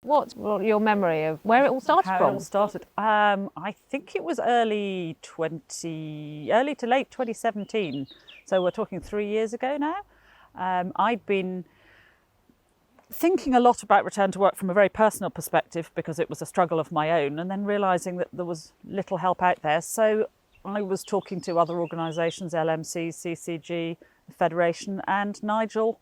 What's your memory of where it all started How from? it all started. I think it was early to late 2017. So we're talking 3 years ago now. I'd been thinking a lot about return to work from a very personal perspective because it was a struggle of my own, and then realising that there was little help out there. So I was talking to other organisations, LMC, CCG, the Federation, and Nigel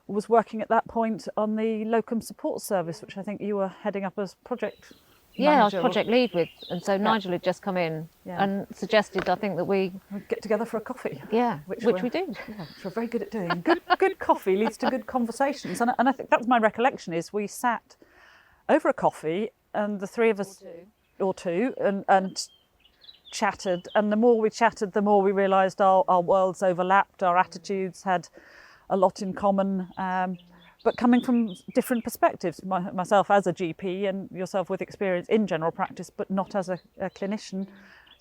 was working at that point on the locum support service, which I think you were heading up as project Yeah, I was manager. project lead with, and so Nigel had just come in and suggested, I think, that we We'd get together for a coffee. which we did. Yeah, which we're very good at doing. Good coffee leads to good conversations, and I think that's my recollection. Is we sat over a coffee, and the three of us, or two, and chatted. And the more we chatted, the more we realised our worlds overlapped. Our attitudes had a lot in common, but coming from different perspectives. Myself as a GP and yourself with experience in general practice, but not as a clinician,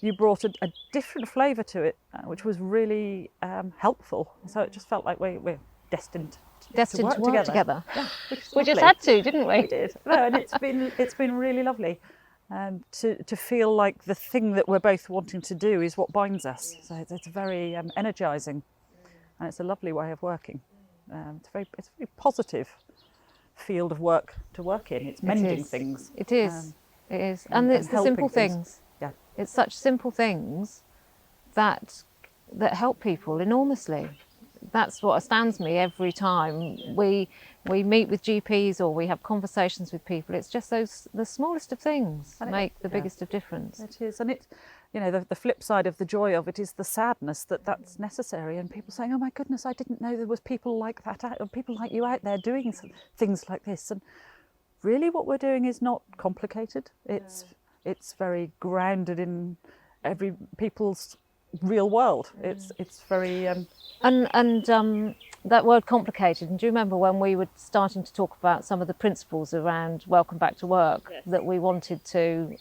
you brought a different flavour to it, which was really helpful. So it just felt like we're destined to work together. Yeah, we just had to, didn't we? We did. No, and it's been really lovely to feel like the thing that we're both wanting to do is what binds us. So it's very energising. And it's a lovely way of working. It's a very positive field of work to work in. It's mending things. It is. It is. And it's the simple things. Yeah. It's such simple things that help people enormously. That's what astounds me every time we meet with GPs or we have conversations with people. It's just the smallest of things that make the biggest of difference. It is, and the flip side of the joy of it is the sadness that's necessary, and people saying, "Oh my goodness, I didn't know there was people like that, or people like you out there doing things like this." And really, what we're doing is not complicated. It's very grounded in people's real world. It's very and that word complicated. And do you remember when we were starting to talk about some of the principles around welcome back to work that we wanted to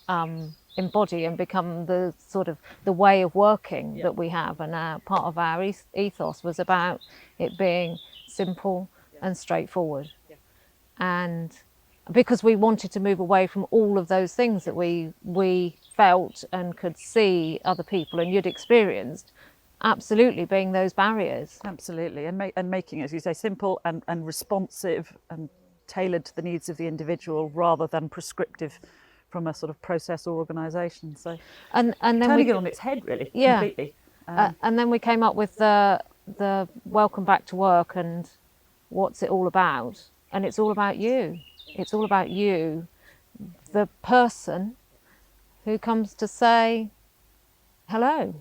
embody and become the sort of the way of working that we have, and part of our ethos was about it being simple and straightforward. And because we wanted to move away from all of those things that we felt and could see other people and you'd experienced absolutely being those barriers. Absolutely, and making it, as you say, simple and responsive and tailored to the needs of the individual rather than prescriptive from a sort of process or organisation. So and then turning it on its head, really, completely. And then we came up with the welcome back to work and what's it all about. And it's all about you. It's all about you, the person who comes to say hello.